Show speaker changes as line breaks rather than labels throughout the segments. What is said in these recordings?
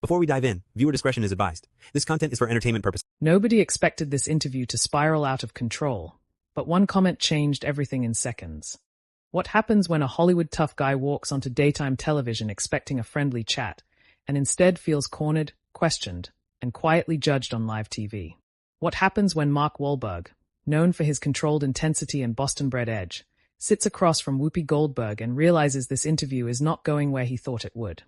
Before we dive in, viewer discretion is advised. This content is for entertainment purposes.
Nobody expected this interview to spiral out of control, but one comment changed everything in seconds. What happens when a Hollywood tough guy walks onto daytime television expecting a friendly chat, and instead feels cornered, questioned, and quietly judged on live TV? What happens when Mark Wahlberg, known for his controlled intensity and Boston-bred edge, sits across from Whoopi Goldberg and realizes this interview is not going where he thought it would?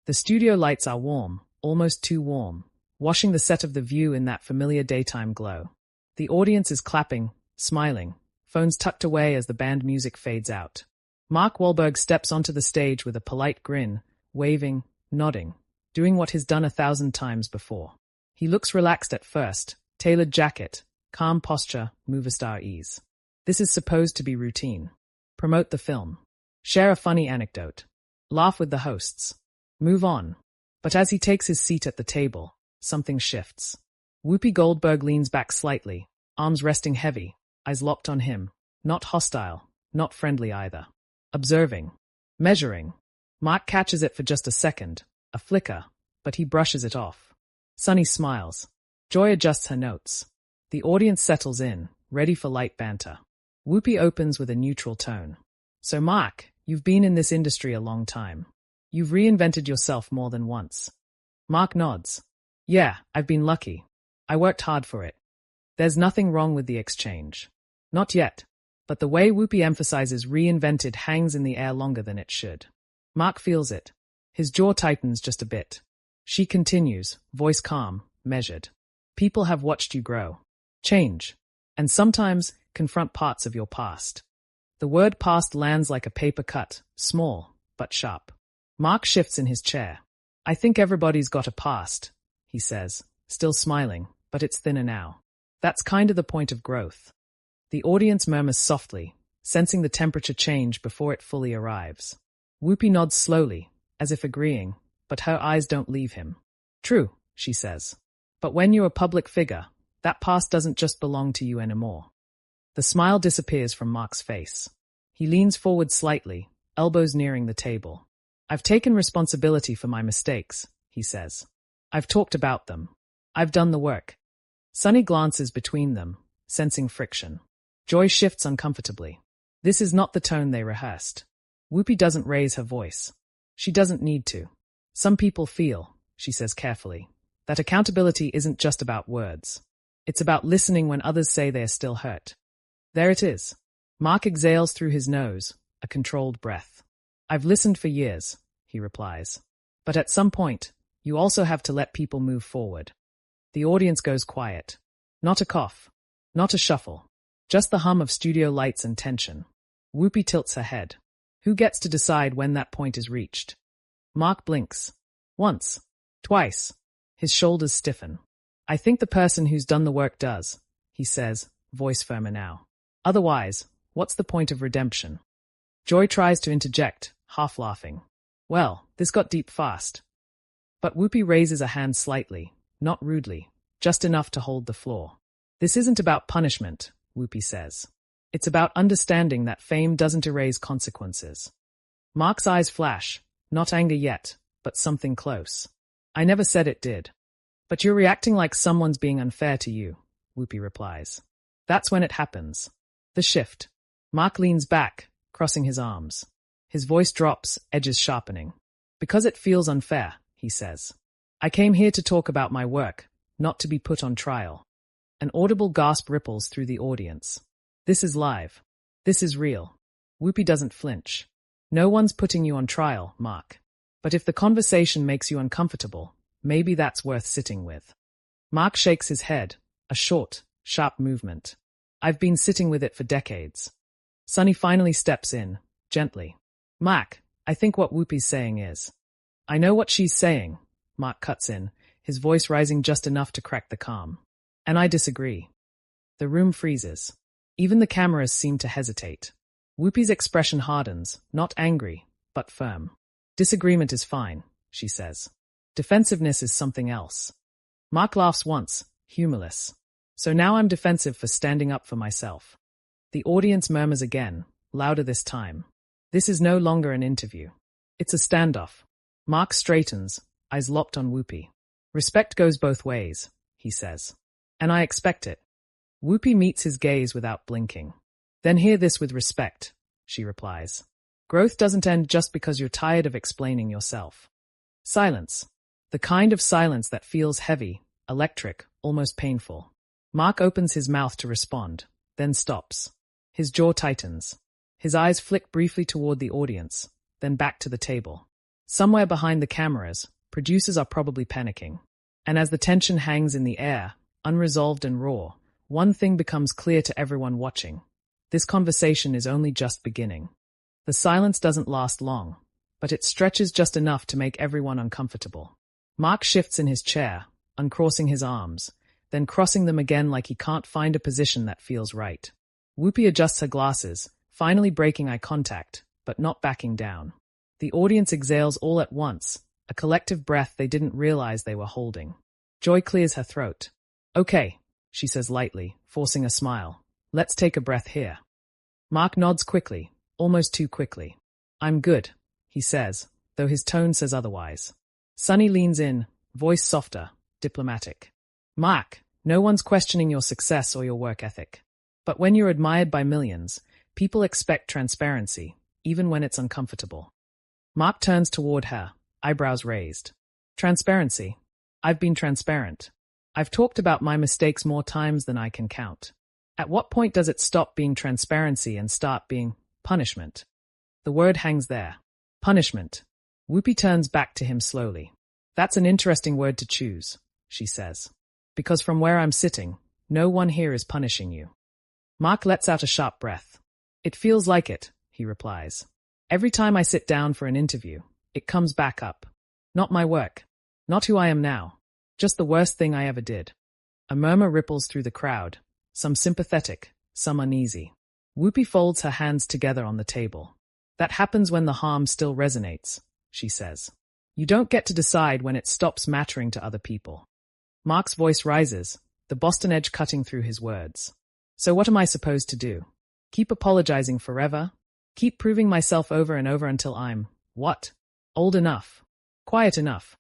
The studio lights are warm, almost too warm, washing the set of The View in that familiar daytime glow. The audience is clapping, smiling, phones tucked away as the band music fades out. Mark Wahlberg steps onto the stage with a polite grin, waving, nodding, doing what he's done 1,000 times before. He looks relaxed at first, tailored jacket, calm posture, movie star ease. This is supposed to be routine. Promote the film. Share a funny anecdote. Laugh with the hosts. Move on. But as he takes his seat at the table, something shifts. Whoopi Goldberg leans back slightly, arms resting heavy, eyes locked on him, not hostile, not friendly either. Observing. Measuring. Mark catches it for just a second, a flicker, but he brushes it off. Sunny smiles. Joy adjusts her notes. The audience settles in, ready for light banter. Whoopi opens with a neutral tone. So Mark, you've been in this industry a long time. You've reinvented yourself more than once. Mark nods. Yeah, I've been lucky. I worked hard for it. There's nothing wrong with the exchange. Not yet. But the way Whoopi emphasizes reinvented hangs in the air longer than it should. Mark feels it. His jaw tightens just a bit. She continues, voice calm, measured. People have watched you grow, change, and sometimes confront parts of your past. The word past lands like a paper cut, small, but sharp. Mark shifts in his chair. I think everybody's got a past, he says, still smiling, but it's thinner now. That's kind of the point of growth. The audience murmurs softly, sensing the temperature change before it fully arrives. Whoopi nods slowly, as if agreeing, but her eyes don't leave him. True, she says. But when you're a public figure, that past doesn't just belong to you anymore. The smile disappears from Mark's face. He leans forward slightly, elbows nearing the table. I've taken responsibility for my mistakes, he says. I've talked about them. I've done the work. Sunny glances between them, sensing friction. Joy shifts uncomfortably. This is not the tone they rehearsed. Whoopi doesn't raise her voice. She doesn't need to. Some people feel, she says carefully, that accountability isn't just about words. It's about listening when others say they are still hurt. There it is. Mark exhales through his nose, a controlled breath. I've listened for years, he replies. But at some point, you also have to let people move forward. The audience goes quiet. Not a cough. Not a shuffle. Just the hum of studio lights and tension. Whoopi tilts her head. Who gets to decide when that point is reached? Mark blinks. Once. Twice. His shoulders stiffen. I think the person who's done the work does, he says, voice firmer now. Otherwise, what's the point of redemption? Joy tries to interject, half laughing. Well, this got deep fast. But Whoopi raises a hand slightly, not rudely, just enough to hold the floor. This isn't about punishment, Whoopi says. It's about understanding that fame doesn't erase consequences. Mark's eyes flash, not anger yet, but something close. I never said it did. But you're reacting like someone's being unfair to you, Whoopi replies. That's when it happens. The shift. Mark leans back, crossing his arms. His voice drops, edges sharpening. Because it feels unfair, he says. I came here to talk about my work, not to be put on trial. An audible gasp ripples through the audience. This is live. This is real. Whoopi doesn't flinch. No one's putting you on trial, Mark. But if the conversation makes you uncomfortable, maybe that's worth sitting with. Mark shakes his head, a short, sharp movement. I've been sitting with it for decades. Sunny finally steps in, gently. Mark, I think what Whoopi's saying is. I know what she's saying, Mark cuts in, his voice rising just enough to crack the calm. And I disagree. The room freezes. Even the cameras seem to hesitate. Whoopi's expression hardens, not angry, but firm. Disagreement is fine, she says. Defensiveness is something else. Mark laughs once, humorless. So now I'm defensive for standing up for myself. The audience murmurs again, louder this time. This is no longer an interview. It's a standoff. Mark straightens, eyes locked on Whoopi. Respect goes both ways, he says. And I expect it. Whoopi meets his gaze without blinking. Then hear this with respect, she replies. Growth doesn't end just because you're tired of explaining yourself. Silence. The kind of silence that feels heavy, electric, almost painful. Mark opens his mouth to respond, then stops. His jaw tightens. His eyes flick briefly toward the audience, then back to the table. Somewhere behind the cameras, producers are probably panicking. And as the tension hangs in the air, unresolved and raw, one thing becomes clear to everyone watching. This conversation is only just beginning. The silence doesn't last long, but it stretches just enough to make everyone uncomfortable. Mark shifts in his chair, uncrossing his arms, then crossing them again like he can't find a position that feels right. Whoopi adjusts her glasses, finally breaking eye contact, but not backing down. The audience exhales all at once, a collective breath they didn't realize they were holding. Joy clears her throat. Okay, she says lightly, forcing a smile. Let's take a breath here. Mark nods quickly, almost too quickly. I'm good, he says, though his tone says otherwise. Sunny leans in, voice softer, diplomatic. Mark, no one's questioning your success or your work ethic. But when you're admired by millions, people expect transparency, even when it's uncomfortable. Mark turns toward her, eyebrows raised. Transparency. I've been transparent. I've talked about my mistakes more times than I can count. At what point does it stop being transparency and start being punishment? The word hangs there. Punishment. Whoopi turns back to him slowly. That's an interesting word to choose, she says. Because from where I'm sitting, no one here is punishing you. Mark lets out a sharp breath. It feels like it, he replies. Every time I sit down for an interview, it comes back up. Not my work. Not who I am now. Just the worst thing I ever did. A murmur ripples through the crowd, some sympathetic, some uneasy. Whoopi folds her hands together on the table. That happens when the harm still resonates, she says. You don't get to decide when it stops mattering to other people. Mark's voice rises, the Boston edge cutting through his words. So what am I supposed to do? Keep apologizing forever? Keep proving myself over and over until I'm, what? Old enough. Quiet enough.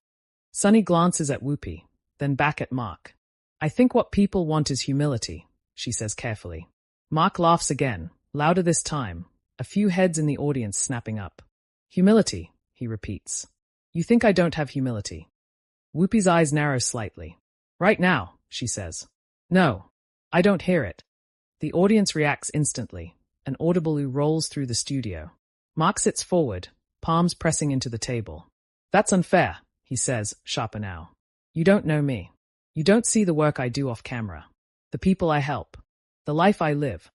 Sunny glances at Whoopi, then back at Mark. I think what people want is humility, she says carefully. Mark laughs again, louder this time, a few heads in the audience snapping up. Humility, he repeats. You think I don't have humility? Whoopi's eyes narrow slightly. Right now, she says. No, I don't hear it. The audience reacts instantly. An audible ooh rolls through the studio. Mark sits forward, palms pressing into the table. That's unfair, he says, sharper now. You don't know me. You don't see the work I do off camera. The people I help. The life I live.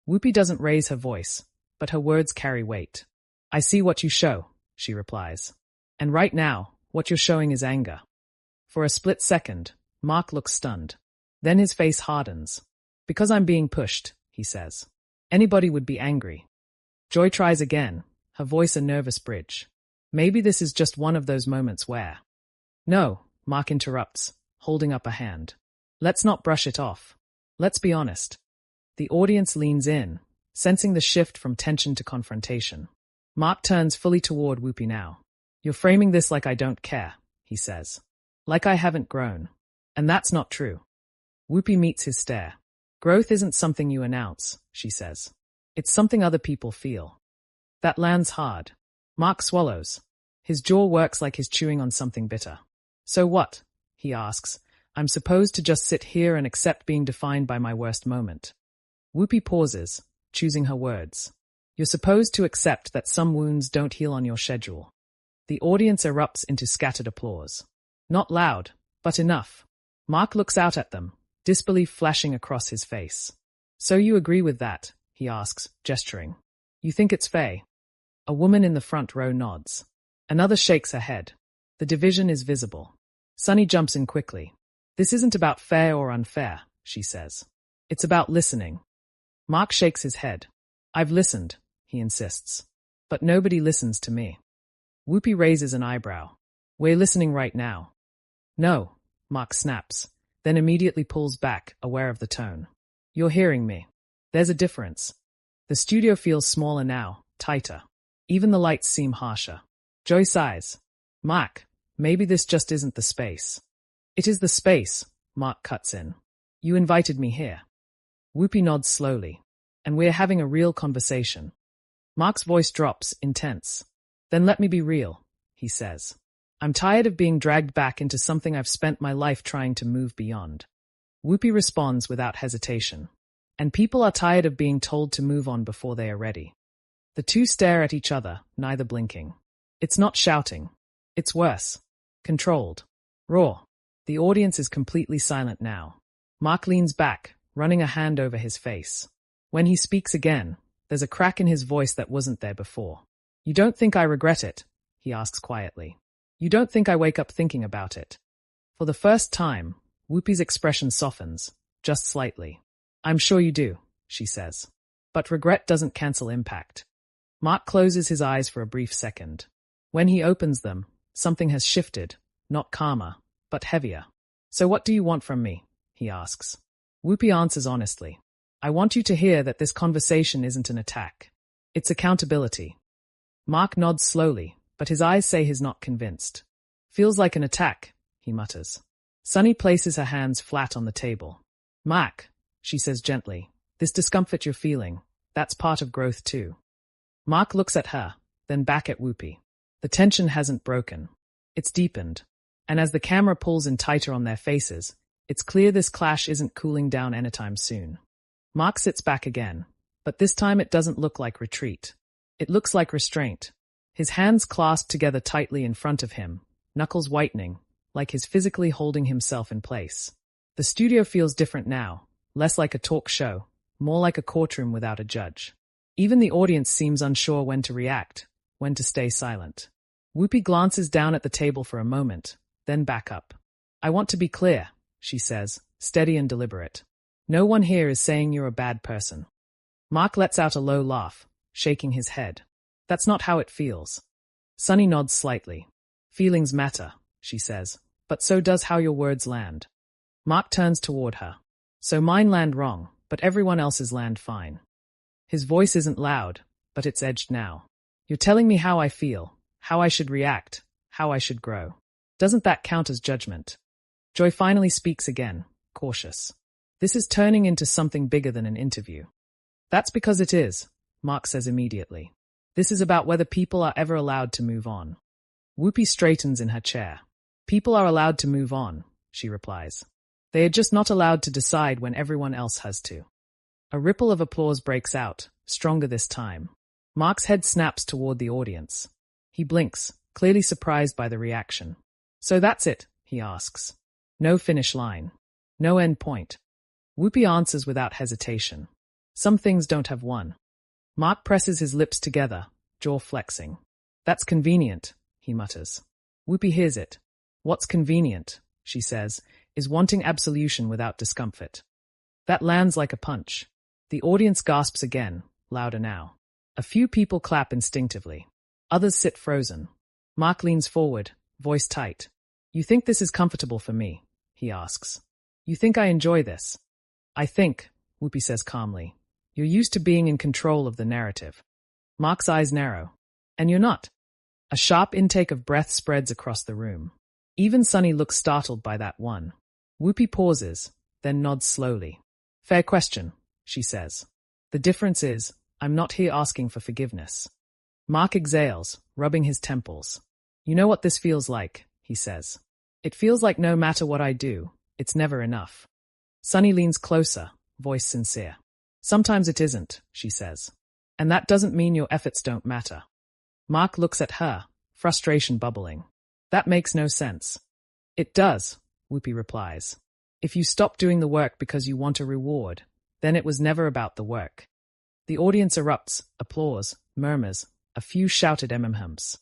Whoopi doesn't raise her voice, but her words carry weight. I see what you show, she replies. And right now, what you're showing is anger. For a split second, Mark looks stunned. Then his face hardens. Because I'm being pushed, he says. Anybody would be angry. Joy tries again, her voice a nervous bridge. Maybe this is just one of those moments where... No, Mark interrupts, holding up a hand. Let's not brush it off. Let's be honest. The audience leans in, sensing the shift from tension to confrontation. Mark turns fully toward Whoopi now. You're framing this like I don't care, he says. Like I haven't grown. And that's not true. Whoopi meets his stare. Growth isn't something you announce, she says. It's something other people feel. That lands hard. Mark swallows. His jaw works like he's chewing on something bitter. So what? He asks. I'm supposed to just sit here and accept being defined by my worst moment. Whoopi pauses, choosing her words. You're supposed to accept that some wounds don't heal on your schedule. The audience erupts into scattered applause. Not loud, but enough. Mark looks out at them, disbelief flashing across his face. So you agree with that? He asks, gesturing. You think it's fair? A woman in the front row nods. Another shakes her head. The division is visible. Sunny jumps in quickly. This isn't about fair or unfair, she says. It's about listening. Mark shakes his head. I've listened, he insists. But nobody listens to me. Whoopi raises an eyebrow. We're listening right now. No, Mark snaps, then immediately pulls back, aware of the tone. You're hearing me. There's a difference. The studio feels smaller now, tighter. Even the lights seem harsher. Joy sighs. Mark, Maybe this just isn't the space. It is the space, Mark cuts in. You invited me here. Whoopi nods slowly. And we're having a real conversation. Mark's voice drops, intense. Then let me be real, he says. I'm tired of being dragged back into something I've spent my life trying to move beyond. Whoopi responds without hesitation. And people are tired of being told to move on before they are ready. The two stare at each other, neither blinking. It's not shouting. It's worse. Controlled. Raw. The audience is completely silent now. Mark leans back, running a hand over his face. When he speaks again, there's a crack in his voice that wasn't there before. You don't think I regret it? He asks quietly. You don't think I wake up thinking about it? For the first time, Whoopi's expression softens, just slightly. I'm sure you do, she says. But regret doesn't cancel impact. Mark closes his eyes for a brief second. When he opens them, something has shifted, not calmer, but heavier. So what do you want from me? He asks. Whoopi answers honestly. I want you to hear that this conversation isn't an attack. It's accountability. Mark nods slowly, but his eyes say he's not convinced. Feels like an attack, he mutters. Sunny places her hands flat on the table. Mark, she says gently, this discomfort you're feeling, that's part of growth too. Mark looks at her, then back at Whoopi. The tension hasn't broken. It's deepened. And as the camera pulls in tighter on their faces, it's clear this clash isn't cooling down anytime soon. Mark sits back again, but this time it doesn't look like retreat. It looks like restraint. His hands clasped together tightly in front of him, knuckles whitening, like he's physically holding himself in place. The studio feels different now, less like a talk show, more like a courtroom without a judge. Even the audience seems unsure when to react, when to stay silent. Whoopi glances down at the table for a moment, then back up. I want to be clear, she says, steady and deliberate. No one here is saying you're a bad person. Mark lets out a low laugh, shaking his head. That's not how it feels. Sunny nods slightly. Feelings matter, she says, but so does how your words land. Mark turns toward her. So mine land wrong, but everyone else's land fine. His voice isn't loud, but it's edged now. You're telling me how I feel, how I should react, how I should grow. Doesn't that count as judgment? Joy finally speaks again, cautious. This is turning into something bigger than an interview. That's because it is, Mark says immediately. This is about whether people are ever allowed to move on. Whoopi straightens in her chair. People are allowed to move on, she replies. They are just not allowed to decide when everyone else has to. A ripple of applause breaks out, stronger this time. Mark's head snaps toward the audience. He blinks, clearly surprised by the reaction. So that's it, he asks. No finish line. No end point. Whoopi answers without hesitation. Some things don't have one. Mark presses his lips together, jaw flexing. That's convenient, he mutters. Whoopi hears it. What's convenient, she says, is wanting absolution without discomfort. That lands like a punch. The audience gasps again, louder now. A few people clap instinctively. Others sit frozen. Mark leans forward, voice tight. You think this is comfortable for me? He asks. You think I enjoy this? I think, Whoopi says calmly. You're used to being in control of the narrative. Mark's eyes narrow. And you're not. A sharp intake of breath spreads across the room. Even Sunny looks startled by that one. Whoopi pauses, then nods slowly. Fair question, she says. The difference is, I'm not here asking for forgiveness. Mark exhales, rubbing his temples. You know what this feels like, he says. It feels like no matter what I do, it's never enough. Sunny leans closer, voice sincere. Sometimes it isn't, she says. And that doesn't mean your efforts don't matter. Mark looks at her, frustration bubbling. That makes no sense. It does, Whoopi replies. If you stop doing the work because you want a reward, then it was never about the work. The audience erupts, applause, murmurs, a few shouted hums.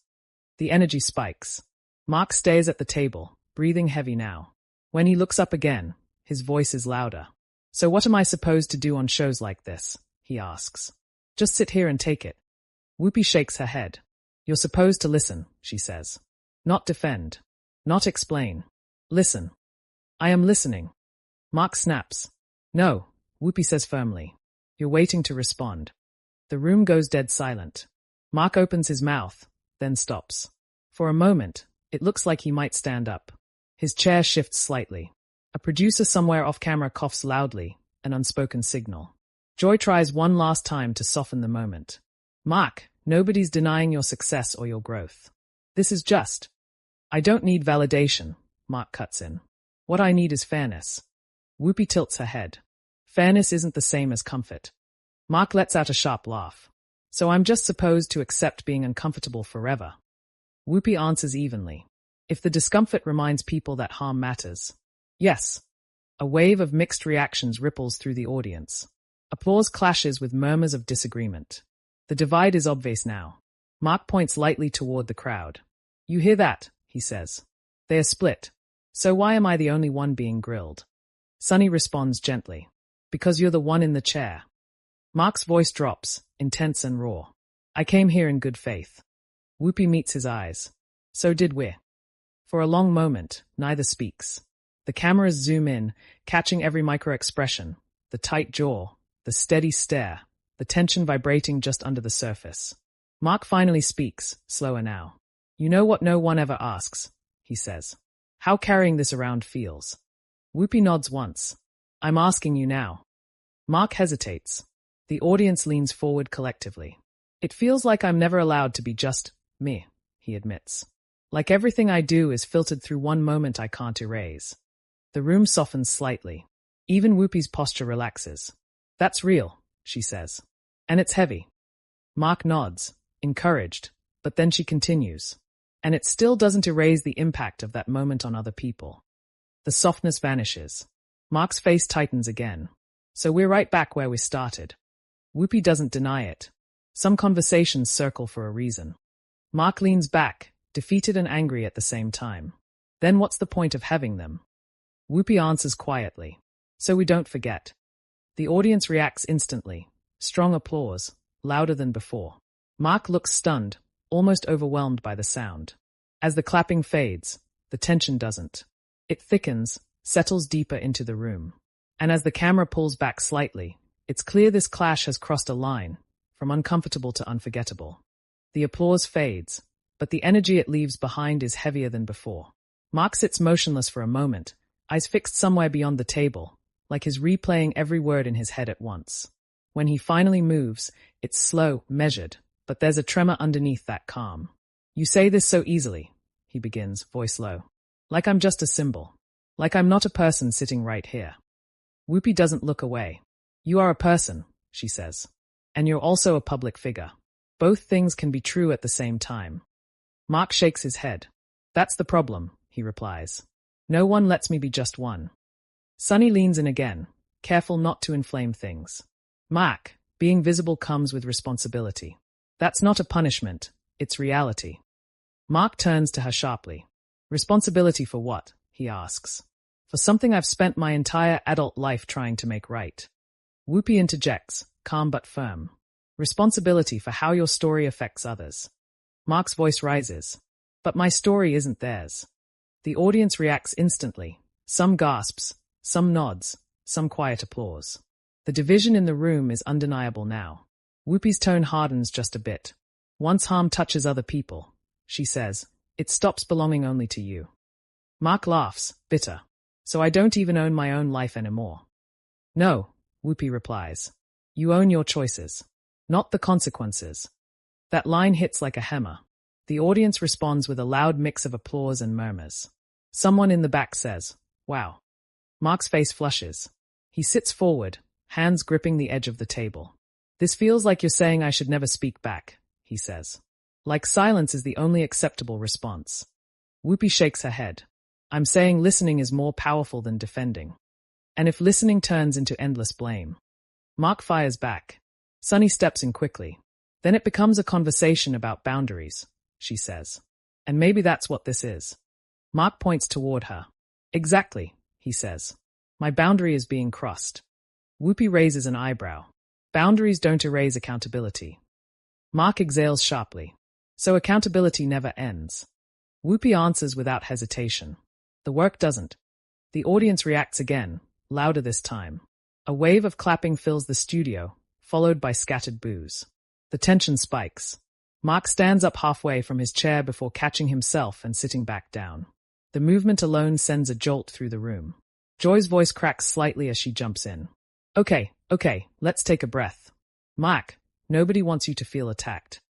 The energy spikes. Mark stays at the table, breathing heavy now. When he looks up again, his voice is louder. So what am I supposed to do on shows like this? He asks. Just sit here and take it. Whoopi shakes her head. You're supposed to listen, she says. Not defend. Not explain. Listen. I am listening. Mark snaps. No, Whoopi says firmly. You're waiting to respond. The room goes dead silent. Mark opens his mouth, then stops. For a moment, It looks like he might stand up. His chair shifts slightly. A producer somewhere off-camera coughs loudly, an unspoken signal. Joy tries one last time to soften the moment. Mark, nobody's denying your success or your growth. This is just. I don't need validation, Mark cuts in. What I need is fairness. Whoopi tilts her head. Fairness isn't the same as comfort. Mark lets out a sharp laugh. So I'm just supposed to accept being uncomfortable forever. Whoopi answers evenly. If the discomfort reminds people that harm matters. Yes. A wave of mixed reactions ripples through the audience. Applause clashes with murmurs of disagreement. The divide is obvious now. Mark points lightly toward the crowd. You hear that, he says. They are split. So why am I the only one being grilled? Sunny responds gently. Because you're the one in the chair. Mark's voice drops, intense and raw. I came here in good faith. Whoopi meets his eyes. So did we. For a long moment, neither speaks. The cameras zoom in, catching every micro-expression, the tight jaw, the steady stare, the tension vibrating just under the surface. Mark finally speaks, slower now. You know what no one ever asks, he says. How carrying this around feels. Whoopi nods once. I'm asking you now. Mark hesitates. The audience leans forward collectively. It feels like I'm never allowed to be just me, he admits. Like everything I do is filtered through one moment I can't erase. The room softens slightly. Even Whoopi's posture relaxes. That's real, she says. And it's heavy. Mark nods, encouraged, but then she continues. And it still doesn't erase the impact of that moment on other people. The softness vanishes. Mark's face tightens again. So we're right back where we started. Whoopi doesn't deny it. Some conversations circle for a reason. Mark leans back, defeated and angry at the same time. Then what's the point of having them? Whoopi answers quietly. So we don't forget. The audience reacts instantly. Strong applause, louder than before. Mark looks stunned, almost overwhelmed by the sound. As the clapping fades, the tension doesn't. It thickens, settles deeper into the room. And as the camera pulls back slightly, it's clear this clash has crossed a line, from uncomfortable to unforgettable. The applause fades, but the energy it leaves behind is heavier than before. Mark sits motionless for a moment, eyes fixed somewhere beyond the table, like he's replaying every word in his head at once. When he finally moves, it's slow, measured, but there's a tremor underneath that calm. You say this so easily, he begins, voice low. Like I'm just a symbol. Like I'm not a person sitting right here. Whoopi doesn't look away. You are a person, she says. And you're also a public figure. Both things can be true at the same time. Mark shakes his head. That's the problem, he replies. No one lets me be just one. Sunny leans in again, careful not to inflame things. Mark, being visible comes with responsibility. That's not a punishment, it's reality. Mark turns to her sharply. Responsibility for what? He asks. For something I've spent my entire adult life trying to make right. Whoopi interjects, calm but firm. Responsibility for how your story affects others. Mark's voice rises. But my story isn't theirs. The audience reacts instantly. Some gasps, some nods, some quiet applause. The division in the room is undeniable now. Whoopi's tone hardens just a bit. Once harm touches other people, she says, it stops belonging only to you. Mark laughs, bitter. So I don't even own my own life anymore. No, Whoopi replies. You own your choices, not the consequences. That line hits like a hammer. The audience responds with a loud mix of applause and murmurs. Someone in the back says, wow. Mark's face flushes. He sits forward, hands gripping the edge of the table. This feels like you're saying I should never speak back, he says. Like silence is the only acceptable response. Whoopi shakes her head. I'm saying listening is more powerful than defending. And if listening turns into endless blame. Mark fires back. Sunny steps in quickly. Then it becomes a conversation about boundaries, she says. And maybe that's what this is. Mark points toward her. Exactly, he says. My boundary is being crossed. Whoopi raises an eyebrow. Boundaries don't erase accountability. Mark exhales sharply. So accountability never ends. Whoopi answers without hesitation. The work doesn't. The audience reacts again, louder this time. A wave of clapping fills the studio, followed by scattered boos. The tension spikes. Mark stands up halfway from his chair before catching himself and sitting back down. The movement alone sends a jolt through the room. Joy's voice cracks slightly as she jumps in. Okay, let's take a breath. Mark, nobody wants you to feel attacked.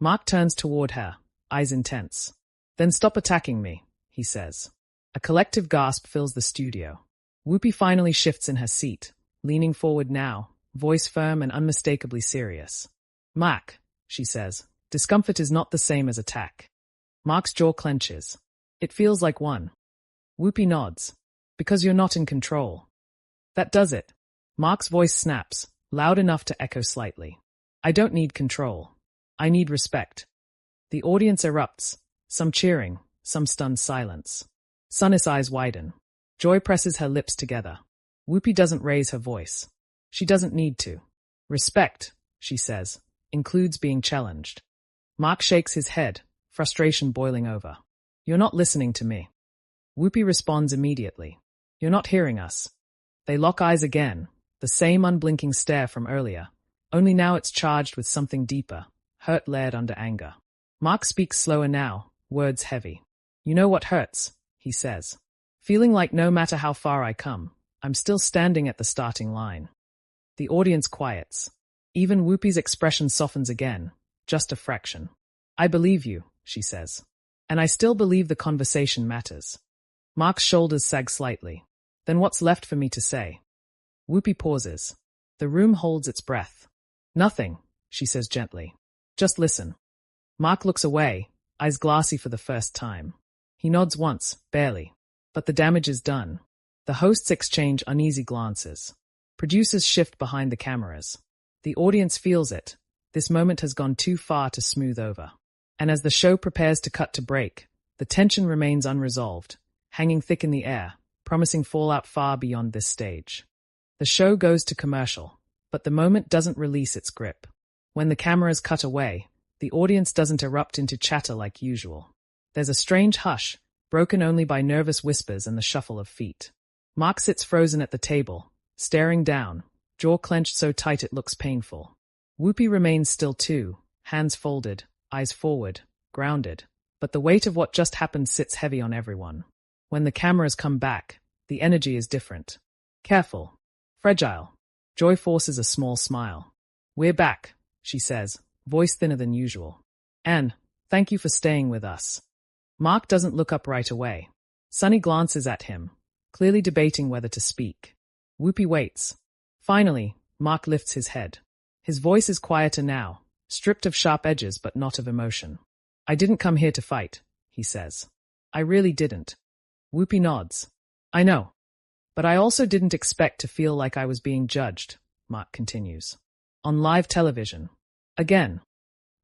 Mark turns toward her, eyes intense. Then stop attacking me, he says. A collective gasp fills the studio. Whoopi finally shifts in her seat, leaning forward now, voice firm and unmistakably serious. Mark, she says, discomfort is not the same as attack. Mark's jaw clenches. It feels like one. Whoopi nods. Because you're not in control. That does it. Mark's voice snaps, loud enough to echo slightly. I don't need control. I need respect. The audience erupts, some cheering, some stunned silence. Sunnis' eyes widen. Joy presses her lips together. Whoopi doesn't raise her voice. She doesn't need to. Respect, she says, includes being challenged. Mark shakes his head, frustration boiling over. You're not listening to me. Whoopi responds immediately. You're not hearing us. They lock eyes again, the same unblinking stare from earlier, only now it's charged with something deeper, hurt layered under anger. Mark speaks slower now, words heavy. You know what hurts, he says. Feeling like no matter how far I come, I'm still standing at the starting line. The audience quiets. Even Whoopi's expression softens again, just a fraction. I believe you, she says. And I still believe the conversation matters. Mark's shoulders sag slightly. Then what's left for me to say? Whoopi pauses. The room holds its breath. Nothing, she says gently. Just listen. Mark looks away, eyes glassy for the first time. He nods once, barely. But the damage is done. The hosts exchange uneasy glances. Producers shift behind the cameras. The audience feels it. This moment has gone too far to smooth over. And as the show prepares to cut to break, the tension remains unresolved, hanging thick in the air, promising fallout far beyond this stage. The show goes to commercial, but the moment doesn't release its grip. When the cameras cut away, the audience doesn't erupt into chatter like usual. There's a strange hush, broken only by nervous whispers and the shuffle of feet. Mark sits frozen at the table, staring down, jaw clenched so tight it looks painful. Whoopi remains still too, hands folded, eyes forward, grounded, but the weight of what just happened sits heavy on everyone. When the cameras come back, the energy is different. Careful. Fragile. Joy forces a small smile. We're back, she says, voice thinner than usual. And, thank you for staying with us. Mark doesn't look up right away. Sunny glances at him, clearly debating whether to speak. Whoopi waits. Finally, Mark lifts his head. His voice is quieter now, stripped of sharp edges but not of emotion. I didn't come here to fight, he says. I really didn't. Whoopi nods. I know. But I also didn't expect to feel like I was being judged, Mark continues. On live television. Again.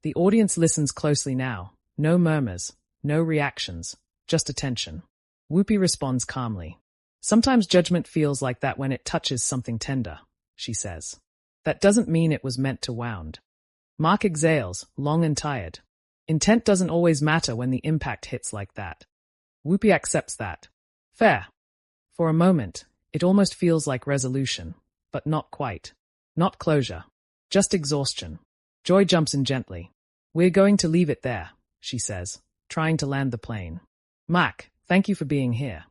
The audience listens closely now. No murmurs, no reactions, just attention. Whoopi responds calmly. Sometimes judgment feels like that when it touches something tender, she says. That doesn't mean it was meant to wound. Mark exhales, long and tired. Intent doesn't always matter when the impact hits like that. Whoopi accepts that. Fair. For a moment, it almost feels like resolution, but not quite. Not closure. Just exhaustion. Joy jumps in gently. We're going to leave it there, she says, trying to land the plane. Mark, thank you for being here.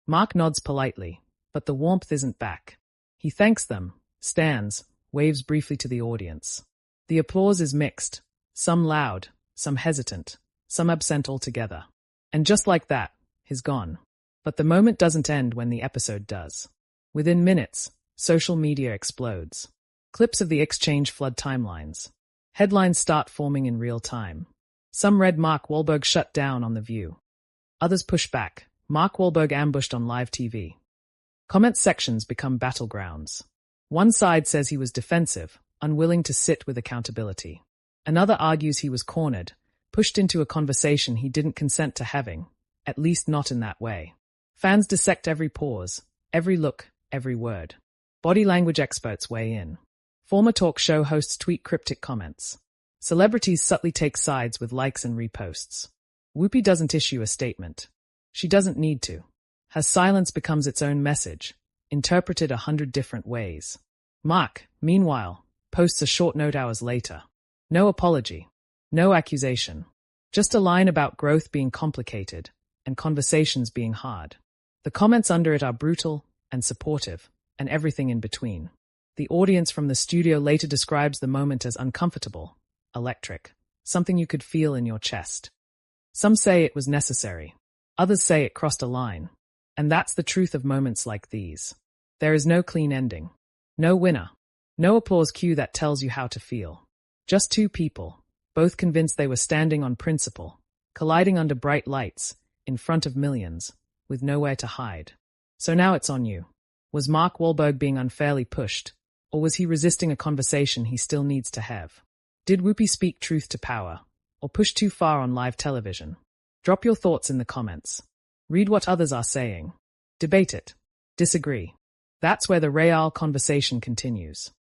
Mark nods politely, but the warmth isn't back. He thanks them, stands, waves briefly to the audience. The applause is mixed, some loud, some hesitant, some absent altogether. And just like that, he's gone. But the moment doesn't end when the episode does. Within minutes, social media explodes. Clips of the exchange flood timelines. Headlines start forming in real time. Some read Mark Wahlberg shut down on The View. Others push back. Mark Wahlberg ambushed on live TV. Comment sections become battlegrounds. One side says he was defensive, unwilling to sit with accountability. Another argues he was cornered, pushed into a conversation he didn't consent to having, at least not in that way. Fans dissect every pause, every look, every word. Body language experts weigh in. Former talk show hosts tweet cryptic comments. Celebrities subtly take sides with likes and reposts. Whoopi doesn't issue a statement. She doesn't need to. Her silence becomes its own message, interpreted 100 different ways. Mark, meanwhile, posts a short note hours later. No apology. No accusation. Just a line about growth being complicated and conversations being hard. The comments under it are brutal and supportive, and everything in between. The audience from the studio later describes the moment as uncomfortable, electric, something you could feel in your chest. Some say it was necessary. Others say it crossed a line. And that's the truth of moments like these. There is no clean ending. No winner. No applause cue that tells you how to feel. Just two people, both convinced they were standing on principle, colliding under bright lights, in front of millions, with nowhere to hide. So now it's on you. Was Mark Wahlberg being unfairly pushed, or was he resisting a conversation he still needs to have? Did Whoopi speak truth to power, or push too far on live television? Drop your thoughts in the comments. Read what others are saying. Debate it. Disagree. That's where the real conversation continues.